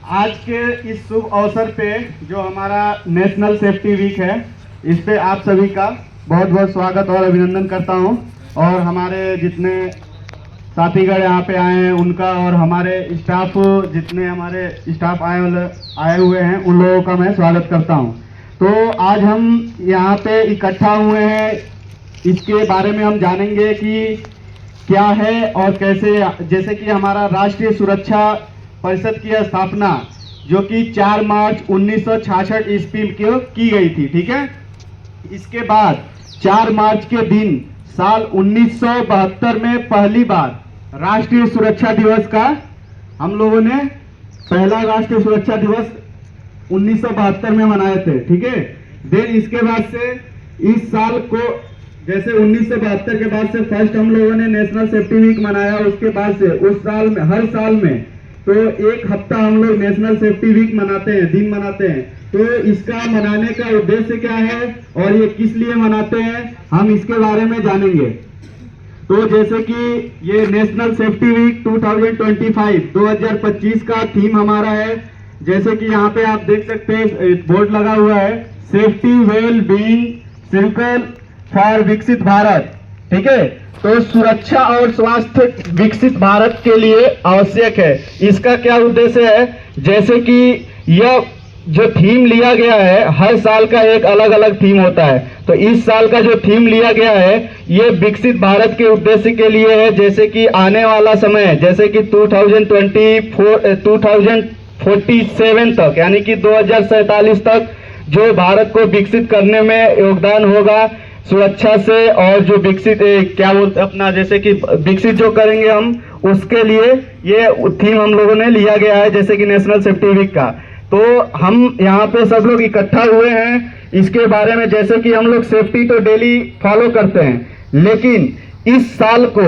आज के इस शुभ अवसर पे जो हमारा नेशनल सेफ्टी वीक है, इस पे आप सभी का बहुत बहुत स्वागत और अभिनंदन करता हूं। और हमारे जितने साथीगण यहाँ पे आए हैं उनका, और हमारे स्टाफ जितने हमारे स्टाफ आए हुए हैं उन लोगों का मैं स्वागत करता हूं। तो आज हम यहाँ पे इकट्ठा हुए हैं, इसके बारे में हम जानेंगे कि क्या है और कैसे। जैसे कि हमारा राष्ट्रीय सुरक्षा परिषद की स्थापना जो कि 4 मार्च 1966 ईस्वी की गई थी, ठीक है। इसके बाद 4 मार्च के दिन साल 1972 में पहली बार राष्ट्रीय सुरक्षा दिवस का हम लोगों ने पहला राष्ट्रीय सुरक्षा दिवस 1972 में मनाए थे, ठीक है। देन इसके बाद से इस साल को जैसे 1972 के बाद से फर्स्ट हम लोगों ने नेशनल सेफ्टी वीक मनाया। उसके बाद से उस साल में हर साल में तो एक हफ्ता हम लोग नेशनल सेफ्टी वीक मनाते हैं, दिन मनाते हैं। तो इसका मनाने का उद्देश्य क्या है और ये किस लिए मनाते हैं, हम इसके बारे में जानेंगे। तो जैसे कि ये नेशनल सेफ्टी वीक 2025 का थीम हमारा है। जैसे कि यहाँ पे आप देख सकते हैं बोर्ड लगा हुआ है, safety well being circle for विकसित भारत, ठीक है। तो सुरक्षा और स्वास्थ्य विकसित भारत के लिए आवश्यक है। इसका क्या उद्देश्य है, जैसे कि यह जो थीम लिया गया है, हर साल का एक अलग अलग थीम होता है। तो इस साल का जो थीम लिया गया है ये विकसित भारत के उद्देश्य के लिए है। जैसे कि आने वाला समय, जैसे कि 2047 तक, यानी कि 2047 तक जो भारत को विकसित करने में योगदान होगा सुरक्षा से, और जो विकसित क्या बोलते अपना, जैसे कि विकसित जो करेंगे हम, उसके लिए ये थीम हम लोगों ने लिया गया है, जैसे कि नेशनल सेफ्टी वीक का। तो हम यहाँ पे सब लोग इकट्ठा हुए हैं इसके बारे में। जैसे कि हम लोग सेफ्टी तो डेली फॉलो करते हैं, लेकिन इस साल को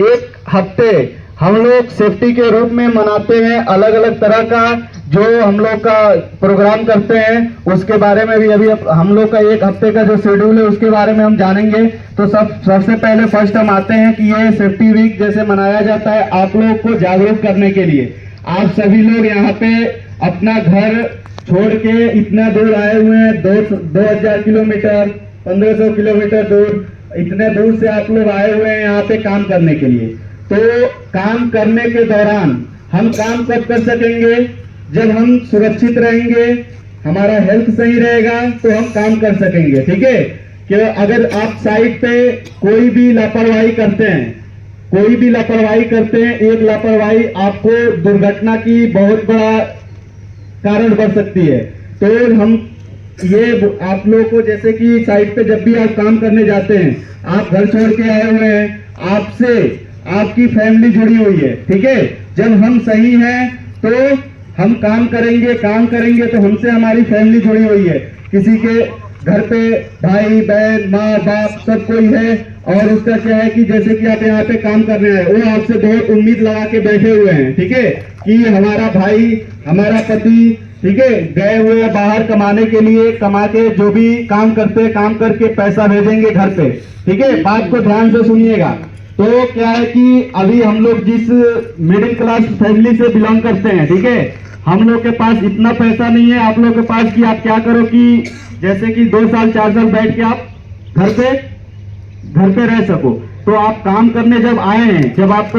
एक हफ्ते हम लोग सेफ्टी के रूप में मनाते हैं। अलग अलग तरह का जो हम लोग का प्रोग्राम करते हैं उसके बारे में भी अभी हम लोग का एक हफ्ते का जो शेड्यूल है उसके बारे में हम जानेंगे। तो सबसे पहले फर्स्ट हम आते हैं कि ये सेफ्टी वीक जैसे मनाया जाता है आप लोग को जागरूक करने के लिए। आप सभी लोग यहाँ पे अपना घर छोड़ के इतना दूर आए हुए हैं, 2000 किलोमीटर 1500 किलोमीटर दूर, इतने दूर से आप लोग आए हुए हैं यहाँ पे काम करने के लिए। तो काम करने के दौरान हम काम कब कर सकेंगे, जब हम सुरक्षित रहेंगे, हमारा हेल्थ सही रहेगा तो हम काम कर सकेंगे, ठीक है। कि अगर आप साइड पे कोई भी लापरवाही करते हैं, एक लापरवाही आपको दुर्घटना की बहुत बड़ा कारण बन सकती है। तो हम ये आप लोगों को, जैसे कि साइड पे जब भी आप काम करने जाते हैं, आप घर छोड़ के आए हुए हैं, आपसे आपकी फैमिली जुड़ी हुई है, ठीक है। जब हम सही हैं तो हम काम करेंगे तो हमसे हमारी फैमिली जुड़ी हुई है। किसी के घर पे भाई बहन माँ बाप सब कोई है, और उसका क्या है कि जैसे कि आप यहाँ पे काम करने आए, वो आपसे बहुत उम्मीद लगा के बैठे हुए हैं, ठीक है, कि हमारा भाई हमारा पति, ठीक है, गए हुए हैं बाहर कमाने के लिए, कमा के जो भी काम करते हैं काम करके पैसा भेजेंगे घर पे, ठीक है। बात को ध्यान से सुनिएगा। तो क्या है कि अभी हम लोग जिस मिडिल क्लास फैमिली से बिलोंग करते हैं, ठीक है, हम लोग के पास इतना पैसा नहीं है आप लोग के पास कि आप क्या करो कि जैसे कि 2 साल 4 साल बैठ के आप घर पे रह सको। तो आप काम करने जब आए हैं, जब आप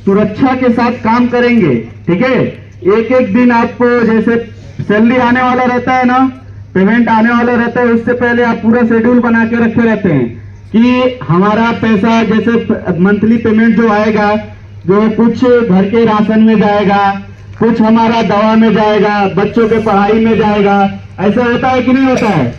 सुरक्षा के साथ काम करेंगे, ठीक है, एक एक दिन आप जैसे सैलरी आने वाला रहता है ना, पेमेंट आने वाला रहता है, उससे पहले आप पूरा शेड्यूल बना के रखे रहते हैं कि हमारा पैसा जैसे मंथली पेमेंट जो आएगा, जो कुछ घर के राशन में जाएगा, कुछ हमारा दवा में जाएगा, बच्चों के पढ़ाई में जाएगा। ऐसा होता है कि नहीं होता है?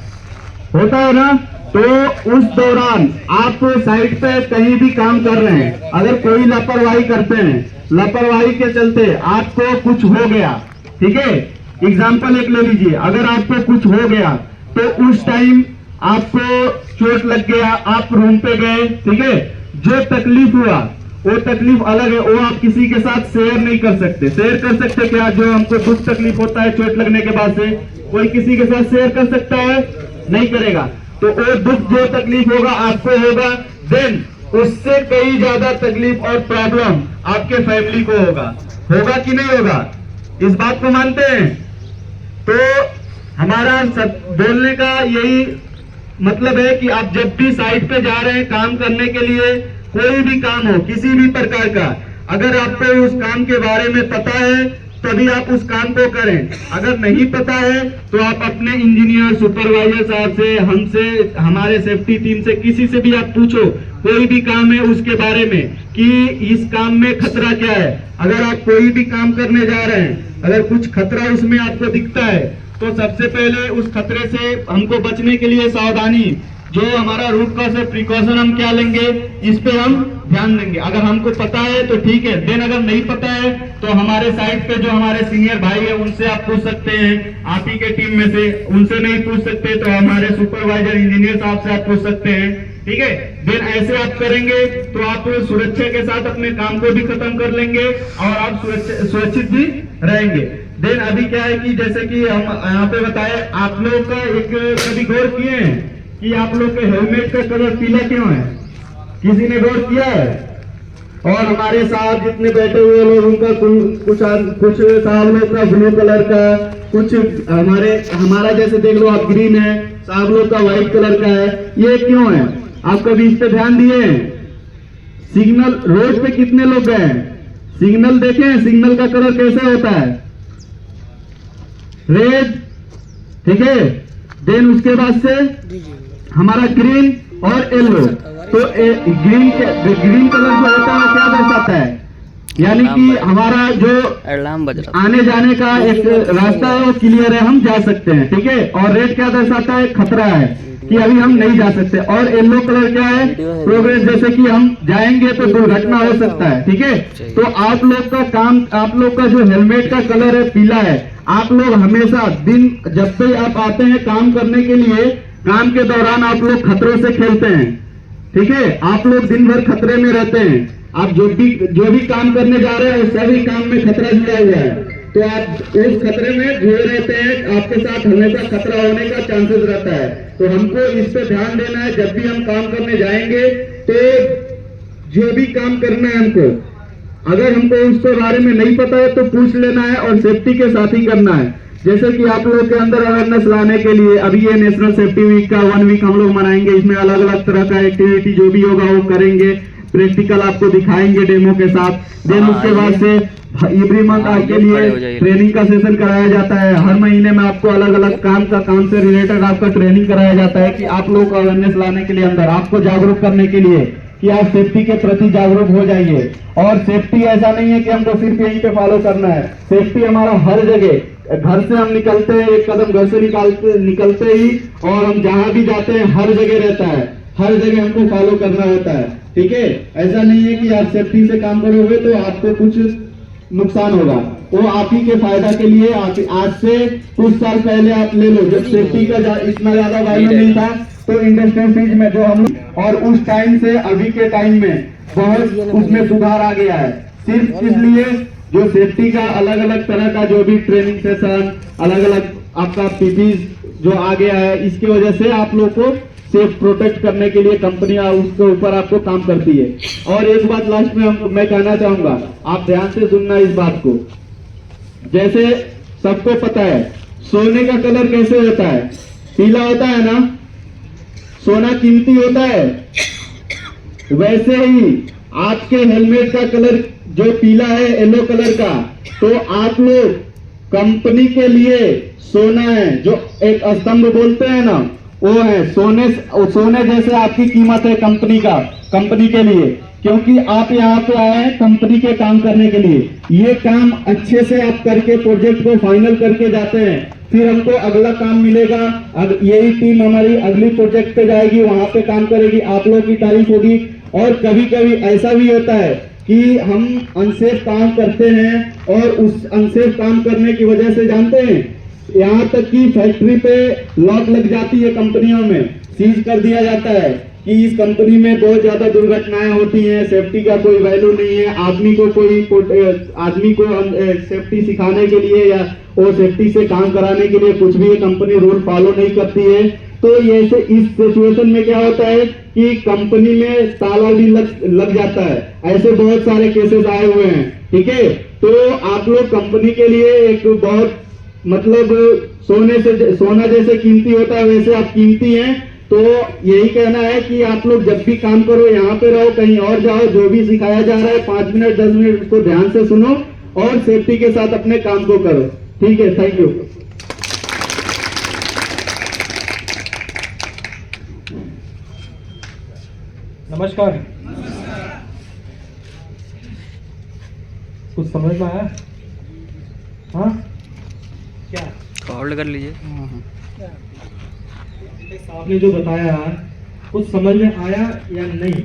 होता है ना। तो उस दौरान आप साइड पे कहीं भी काम कर रहे हैं, अगर कोई लापरवाही करते हैं, लापरवाही के चलते आपको कुछ हो गया, ठीक है, एग्जाम्पल एक ले लीजिए, अगर आपको कुछ हो गया तो उस टाइम आपको चोट लग गया, आप रूम पे गए, ठीक है, जो तकलीफ हुआ वो तकलीफ अलग है, वो आप किसी के साथ शेयर नहीं कर सकते। शेयर कर सकते क्या, जो हमको दुख तकलीफ होता है चोट लगने के बाद से, कोई किसी के साथ शेयर कर सकता है? नहीं करेगा। तो वो दुख जो तकलीफ होगा आपको होगा, देन उससे कई ज्यादा तकलीफ और प्रॉब्लम आपके फैमिली को होगा कि नहीं होगा? इस बात को मानते हैं? तो हमारा बोलने का यही मतलब है कि आप जब भी साइट पे जा रहे हैं काम करने के लिए, कोई भी काम हो किसी भी प्रकार का, अगर आपको उस काम के बारे में पता है तभी आप उस काम को करें। अगर नहीं पता है तो आप अपने इंजीनियर, सुपरवाइजर साहब से, हमसे, हमारे सेफ्टी टीम से, किसी से भी आप पूछो कोई भी काम है उसके बारे में कि इस काम में खतरा क्या है। अगर आप कोई भी काम करने जा रहे हैं, अगर कुछ खतरा उसमें आपको दिखता है तो सबसे पहले उस खतरे से हमको बचने के लिए सावधानी, जो हमारा रूट कॉज है, प्रिकॉशन हम क्या लेंगे, इस पे हम ध्यान देंगे। अगर हमको पता है तो ठीक है, देन अगर नहीं पता है तो हमारे साइड पे जो हमारे सीनियर भाई है उनसे आप पूछ सकते हैं, आप ही के टीम में से। उनसे नहीं पूछ सकते तो हमारे सुपरवाइजर, इंजीनियर साहब से आप पूछ सकते हैं, ठीक है। देन ऐसे आप करेंगे तो आप सुरक्षा के साथ अपने काम को भी खत्म कर लेंगे और आप सुरक्षित भी रहेंगे। देन अभी क्या है कि जैसे कि हम यहाँ पे बताए, आप लोगों का एक कभी गौर किए हैं कि आप लोग के हेलमेट का कलर पीला क्यों है? किसी ने गौर किया है? और हमारे साथ जितने बैठे हुए लोग, उनका कुछ साहब लोग का ब्लू कलर का, कुछ हमारा जैसे देख लो आप ग्रीन है, साहब लोग का व्हाइट कलर का है। ये क्यों है? आप कभी इस पे ध्यान दिए? सिग्नल रोड पे कितने लोग गए? सिग्नल देखें, सिग्नल का कलर कैसा होता है? रेड, ठीक है। देन उसके बाद से हमारा ग्रीन और येलो। तो ग्रीन कलर जो होता है क्या दर्शाता है? यानी कि हमारा जो आने जाने का एक रास्ता है वो क्लियर है, हम जा सकते हैं, ठीक है। और रेड क्या दर्शाता है? खतरा है कि अभी हम नहीं जा सकते। और येलो कलर क्या है? प्रोग्रेस, जैसे कि हम जाएंगे तो दुर्घटना हो सकता है, ठीक है। तो आप लोग का काम, आप लोग का जो हेलमेट का कलर है पीला है। आप लोग हमेशा दिन जब भी आप आते हैं काम करने के लिए, काम के दौरान आप लोग खतरों से खेलते हैं, ठीक है। आप लोग दिन भर खतरे में रहते हैं। आप जो भी काम करने जा रहे हैं उस सभी काम में खतरा जुड़ा हुआ है, तो आप उस खतरे में जुड़े रहते हैं। आपके साथ हमेशा खतरा होने का चांसेस रहता है। तो हमको इस पे ध्यान देना है। जब भी हम काम करने जाएंगे तो जो भी काम करना है हमको, अगर हमको उसके बारे में नहीं पता है तो पूछ लेना है और सेफ्टी के साथ ही करना है। जैसे कि आप लोगों के अंदर अवेयरनेस लाने के लिए अभी ये नेशनल सेफ्टी वीक का 1 वीक हम लोग मनाएंगे। इसमें अलग अलग तरह का एक्टिविटी जो भी होगा वो करेंगे, प्रैक्टिकल आपको दिखाएंगे डेमो के साथ। देन उसके बाद से एवरी मंथ आपके लिए ट्रेनिंग का सेशन कराया जाता है। हर महीने में आपको अलग अलग काम से रिलेटेड आपका ट्रेनिंग कराया जाता है कि आप लोग को अवेयरनेस लाने के लिए, अंदर आपको जागरूक करने के लिए कि आप सेफ्टी के प्रति जागरूक हो जाइए। और सेफ्टी ऐसा नहीं है कि हमको सिर्फ यहीं पे फॉलो करना है। सेफ्टी हमारा हर जगह, घर से हम निकलते हैं, एक कदम घर से निकलते ही और हम जहां भी जाते हैं हर जगह रहता है, हर जगह हमको फॉलो करना होता है, ठीक है। ऐसा नहीं है कि आप सेफ्टी से काम करोगे तो आपको कुछ नुकसान होगा, वो आप ही के फायदा के लिए। आज से कुछ साल पहले आप ले लो, जब सेफ्टी का इतना ज्यादा वैल्यू नहीं था तो इंडस्ट्रियल फील्ड में जो हम, और उस टाइम से अभी के टाइम में बहुत उसमें सुधार आ गया है। सिर्फ इसलिए जो सेफ्टी का अलग अलग तरह का जो भी ट्रेनिंग सेशन, अलग अलग आपका पीपीज जो आ गया है, इसकी वजह से आप लोग को सेफ प्रोटेक्ट करने के लिए कंपनियां उसके ऊपर आपको काम करती है। और एक बात लास्ट में मैं कहना चाहूंगा, आप ध्यान से सुनना इस बात को। जैसे सबको पता है सोने का कलर कैसे होता है? पीला होता है ना। सोना कीमती होता है, वैसे ही आपके हेलमेट का कलर जो पीला है, येलो कलर का, तो आप लोग कंपनी के लिए सोना है, जो एक स्तंभ बोलते हैं ना, वो है सोने जैसे आपकी कीमत है कंपनी के लिए, क्योंकि आप यहाँ पे आए हैं कंपनी के काम करने के लिए। ये काम अच्छे से आप करके प्रोजेक्ट को फाइनल करके जाते हैं, फिर हमको अगला काम मिलेगा। अब यही टीम हमारी अगली प्रोजेक्ट पे जाएगी, वहां पे काम करेगी, आप लोगों की तारीफ होगी। और कभी कभी ऐसा भी होता है कि हम अनसेफ काम करते हैं और उस अनसेफ काम करने की वजह से जानते हैं यहाँ तक कि फैक्ट्री पे लॉक लग जाती है, कंपनियों में सीज कर दिया जाता है कि इस कंपनी में बहुत ज्यादा दुर्घटनाएं होती हैं, सेफ्टी का कोई वैल्यू नहीं है। आदमी को सेफ्टी सिखाने के लिए या वो सेफ्टी से काम कराने के लिए कुछ भी ये कंपनी रूल फॉलो नहीं करती है। तो ऐसे इस सिचुएशन में क्या होता है कि कंपनी में ताला भी लग जाता है। ऐसे बहुत सारे केसेस आए हुए हैं, ठीक है। तो आप लोग कंपनी के लिए एक बहुत मतलब सोना जैसे कीमती होता है, वैसे आप कीमती हैं। तो यही कहना है कि आप लोग जब भी काम करो यहाँ पे रहो, कहीं और जाओ, जो भी सिखाया जा रहा है 5 मिनट 10 मिनट उसको ध्यान से सुनो और सेफ्टी के साथ अपने काम को करो। ठीक है, थैंक यू। नमस्कार। कुछ समझ में आया? हाँ क्या होल्ड कर लीजिए। आपने जो बताया कुछ समझ में आया या नहीं?